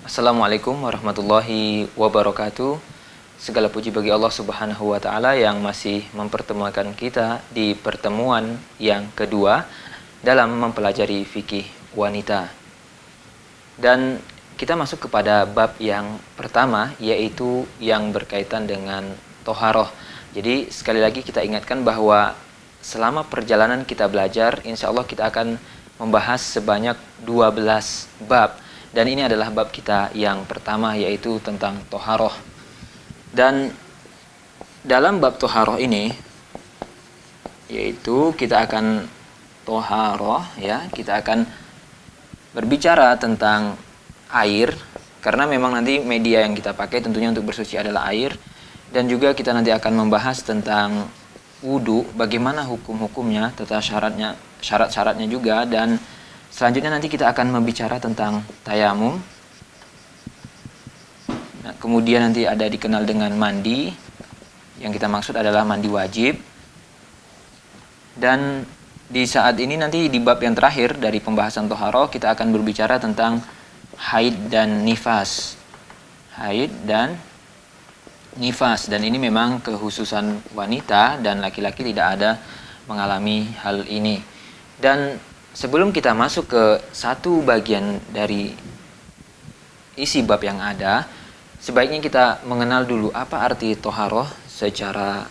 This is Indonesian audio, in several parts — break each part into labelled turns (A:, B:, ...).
A: Assalamualaikum warahmatullahi wabarakatuh. Segala puji bagi Allah Subhanahu wa taala yang masih mempertemukan kita di pertemuan yang kedua dalam mempelajari fikih wanita. Dan kita masuk kepada bab yang pertama, yaitu yang berkaitan dengan toharoh. Jadi sekali lagi kita ingatkan bahwa selama perjalanan kita belajar, insya Allah kita akan membahas sebanyak 12 bab. Dan ini adalah bab kita yang pertama, yaitu tentang toharoh. Dan dalam bab toharoh ini, yaitu kita akan toharoh, ya, kita akan berbicara tentang air, karena memang nanti media yang kita pakai tentunya untuk bersuci adalah air. Dan juga kita nanti akan membahas tentang wudu, bagaimana hukum-hukumnya, tata syarat-syaratnya juga. Dan selanjutnya nanti kita akan membicara tentang tayamum. Nah, kemudian nanti ada dikenal dengan mandi. Yang kita maksud adalah mandi wajib. Dan di saat ini nanti di bab yang terakhir dari pembahasan toharoh, kita akan berbicara tentang haid dan nifas. Haid dan nifas. Dan ini memang kekhususan wanita, dan laki-laki tidak ada mengalami hal ini. Dan sebelum kita masuk ke satu bagian dari isi bab yang ada, sebaiknya kita mengenal dulu apa arti toharoh secara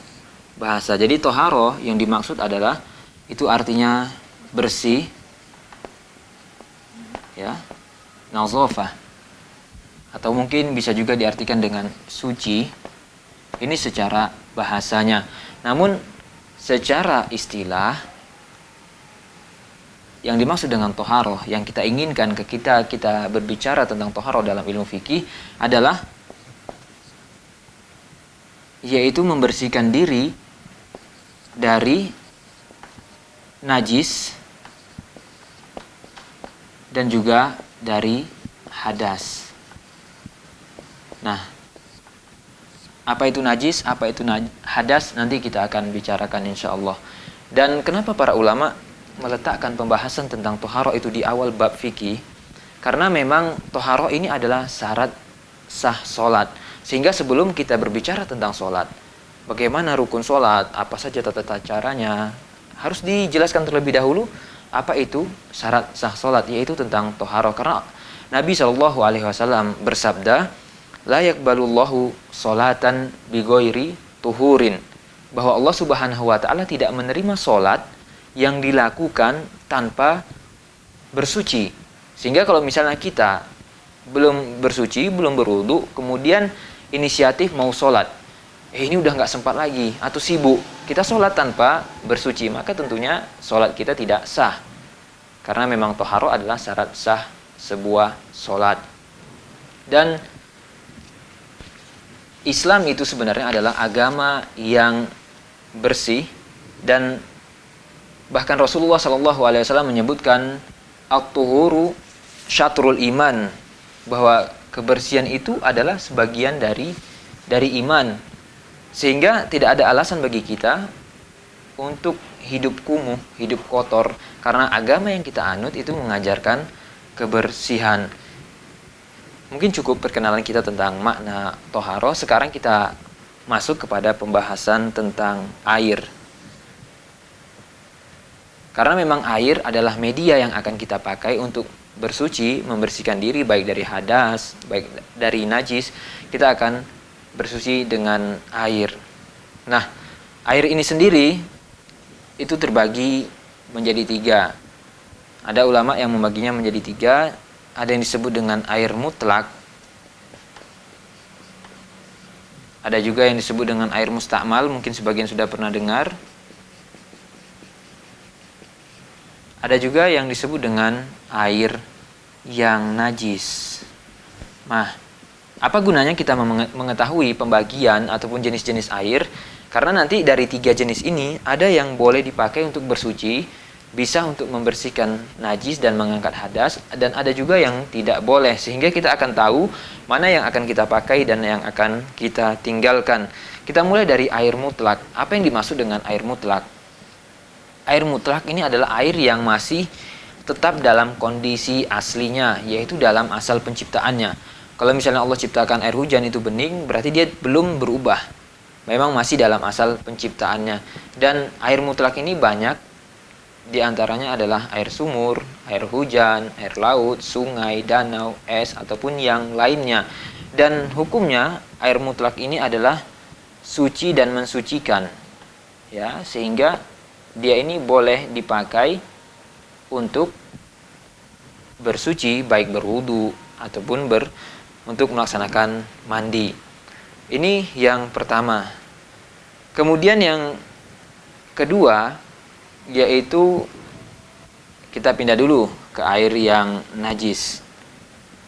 A: bahasa. Jadi toharoh yang dimaksud adalah, itu artinya bersih, ya, nazafah, atau mungkin bisa juga diartikan dengan suci. Ini secara bahasanya. Namun secara istilah, yang dimaksud dengan toharoh, yang kita inginkan kita berbicara tentang toharoh dalam ilmu fikih adalah, yaitu membersihkan diri dari najis dan juga dari hadas. Nah, apa itu najis, apa itu hadas, nanti kita akan bicarakan insya Allah. Dan kenapa para ulama meletakkan pembahasan tentang toharoh itu di awal bab fikih? Karena memang toharoh ini adalah syarat sah solat. Sehingga sebelum kita berbicara tentang solat, bagaimana rukun solat, apa saja tata caranya, harus dijelaskan terlebih dahulu apa itu syarat sah solat, yaitu tentang toharoh. Karena Nabi SAW bersabda, la yakbalullahu solatan bighairi tuhurin, bahwa Allah Subhanahu wa taala tidak menerima solat yang dilakukan tanpa bersuci. Sehingga kalau misalnya kita belum bersuci, belum berwudu, kemudian inisiatif mau sholat, ini udah nggak sempat lagi, atau sibuk, kita sholat tanpa bersuci, maka tentunya sholat kita tidak sah. Karena memang toharoh adalah syarat sah sebuah sholat. Dan Islam itu sebenarnya adalah agama yang bersih, dan bahkan Rasulullah SAW menyebutkan at-tuhuru syatrul iman, bahwa kebersihan itu adalah sebagian dari iman. Sehingga tidak ada alasan bagi kita untuk hidup kumuh, hidup kotor, karena agama yang kita anut itu mengajarkan kebersihan. Mungkin cukup perkenalan kita tentang makna toharoh. Sekarang kita masuk kepada pembahasan tentang air. Karena memang air adalah media yang akan kita pakai untuk bersuci, membersihkan diri baik dari hadas, baik dari najis, kita akan bersuci dengan air. Nah, air ini sendiri itu terbagi menjadi 3. Ada ulama yang membaginya menjadi 3. Ada yang disebut dengan air mutlak, ada juga yang disebut dengan air mustakmal, mungkin sebagian sudah pernah dengar. Ada juga yang disebut dengan air yang najis. Nah, apa gunanya kita mengetahui pembagian ataupun jenis-jenis air? Karena nanti dari 3 jenis ini, ada yang boleh dipakai untuk bersuci, bisa untuk membersihkan najis dan mengangkat hadas, dan ada juga yang tidak boleh. Sehingga kita akan tahu mana yang akan kita pakai dan yang akan kita tinggalkan. Kita mulai dari air mutlak. Apa yang dimaksud dengan air mutlak? Air mutlak ini adalah air yang masih tetap dalam kondisi aslinya, yaitu dalam asal penciptaannya. Kalau misalnya Allah ciptakan air hujan itu bening, berarti dia belum berubah. Memang masih dalam asal penciptaannya. Dan air mutlak ini banyak, di antaranya adalah air sumur, air hujan, air laut, sungai, danau, es, ataupun yang lainnya. Dan hukumnya air mutlak ini adalah suci dan mensucikan. Ya, sehingga dia ini boleh dipakai untuk bersuci, baik berwudu ataupun untuk melaksanakan mandi. Ini yang pertama. Kemudian yang kedua, yaitu kita pindah dulu ke air yang najis.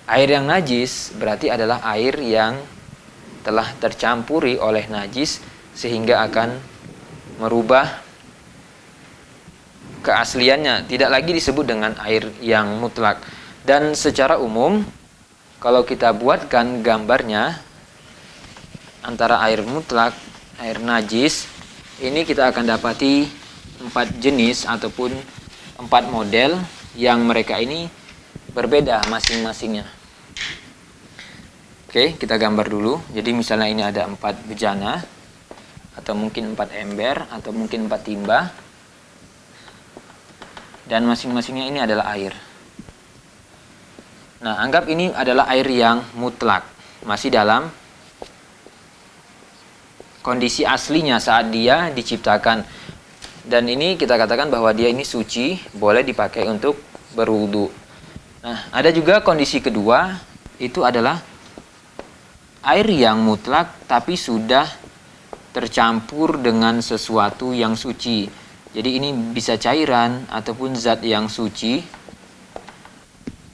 A: Air yang najis berarti adalah air yang telah tercampuri oleh najis sehingga akan merubah keasliannya, tidak lagi disebut dengan air yang mutlak. Dan secara umum, kalau kita buatkan gambarnya antara air mutlak, air najis, ini kita akan dapati 4 jenis ataupun 4 model yang mereka ini berbeda masing-masingnya. Oke, kita gambar dulu. Jadi misalnya ini ada 4 bejana, atau mungkin 4 ember, atau mungkin 4 timba, dan masing-masingnya ini adalah air. Nah, anggap ini adalah air yang mutlak, masih dalam kondisi aslinya saat dia diciptakan. Dan ini kita katakan bahwa dia ini suci, boleh dipakai untuk berwudu. Nah, ada juga kondisi kedua, itu adalah air yang mutlak tapi sudah tercampur dengan sesuatu yang suci. Jadi ini bisa cairan ataupun zat yang suci.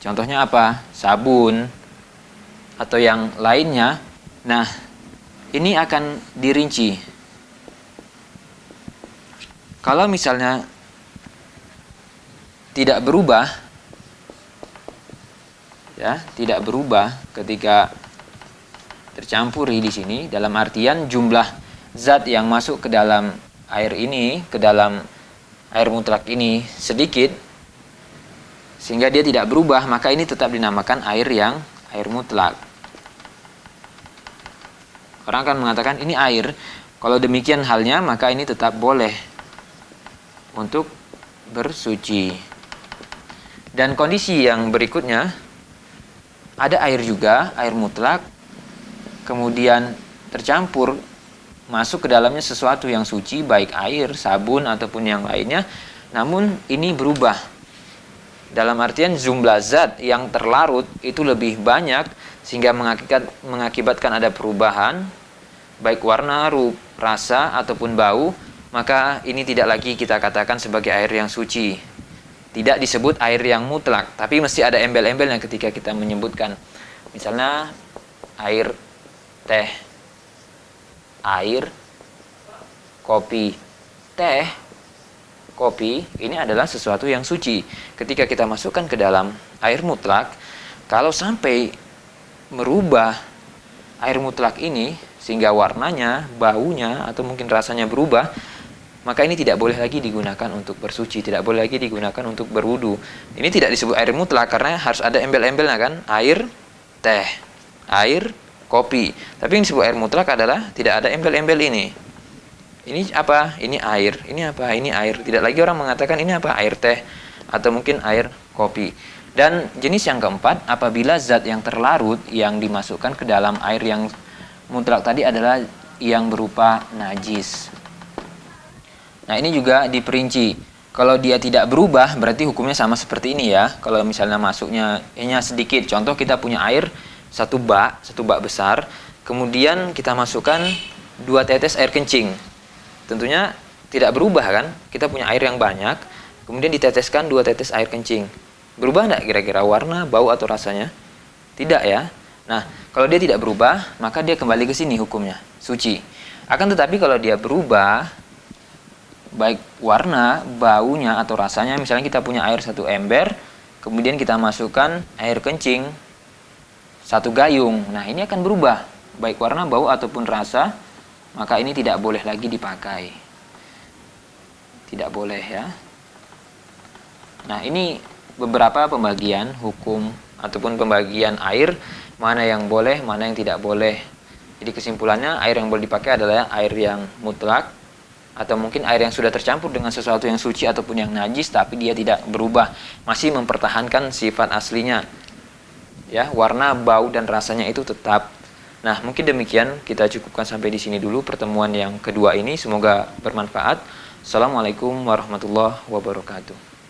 A: Contohnya apa? Sabun atau yang lainnya. Nah, ini akan dirinci. Kalau misalnya tidak berubah, ya, tidak berubah ketika tercampuri di sini, dalam artian jumlah zat yang masuk ke dalam air ini, ke dalam air mutlak ini sedikit, sehingga dia tidak berubah, maka ini tetap dinamakan air mutlak. Orang akan mengatakan ini air. Kalau demikian halnya, maka ini tetap boleh untuk bersuci. Dan kondisi yang berikutnya, ada air juga, air mutlak, kemudian tercampur masuk ke dalamnya sesuatu yang suci, baik air, sabun, ataupun yang lainnya, namun ini berubah. Dalam artian jumlah zat yang terlarut itu lebih banyak, sehingga mengakibatkan ada perubahan, baik warna, rupa, rasa, ataupun bau, maka ini tidak lagi kita katakan sebagai air yang suci. Tidak disebut air yang mutlak, tapi mesti ada embel-embelnya ketika kita menyebutkan. Misalnya air teh, air kopi. Teh, kopi, ini adalah sesuatu yang suci. Ketika kita masukkan ke dalam air mutlak, kalau sampai merubah air mutlak ini sehingga warnanya, baunya, atau mungkin rasanya berubah, maka ini tidak boleh lagi digunakan untuk bersuci, tidak boleh lagi digunakan untuk berwudu. Ini tidak disebut air mutlak karena harus ada embel-embelnya kan, air teh, air kopi. Tapi yang disebut air mutlak adalah tidak ada embel-embel ini. Ini apa? Ini air. Ini apa? Ini air. Tidak lagi orang mengatakan ini apa? Air teh atau mungkin air kopi. Dan jenis yang keempat, apabila zat yang terlarut yang dimasukkan ke dalam air yang mutlak tadi adalah yang berupa najis. Nah, ini juga diperinci. Kalau dia tidak berubah, berarti hukumnya sama seperti ini ya. Kalau misalnya masuknya hanya sedikit, contoh kita punya air satu bak besar, kemudian kita masukkan 2 tetes air kencing. Tentunya tidak berubah kan? Kita punya air yang banyak, kemudian diteteskan 2 tetes air kencing. Berubah enggak kira-kira warna, bau, atau rasanya? Tidak ya. Nah, kalau dia tidak berubah, maka dia kembali ke sini hukumnya, suci. Akan tetapi kalau dia berubah, baik warna, baunya, atau rasanya, misalnya kita punya air 1 ember, kemudian kita masukkan air kencing 1 gayung. Nah, ini akan berubah, baik warna, bau, ataupun rasa, maka ini tidak boleh lagi dipakai. Tidak boleh ya. Nah, ini beberapa pembagian hukum ataupun pembagian air, mana yang boleh, mana yang tidak boleh. Jadi kesimpulannya, air yang boleh dipakai adalah air yang mutlak, atau mungkin air yang sudah tercampur dengan sesuatu yang suci ataupun yang najis, tapi dia tidak berubah, masih mempertahankan sifat aslinya. Ya, warna, bau, dan rasanya itu tetap. Nah, mungkin demikian, kita cukupkan sampai di sini dulu pertemuan yang kedua ini. Semoga bermanfaat. Assalamualaikum warahmatullahi wabarakatuh.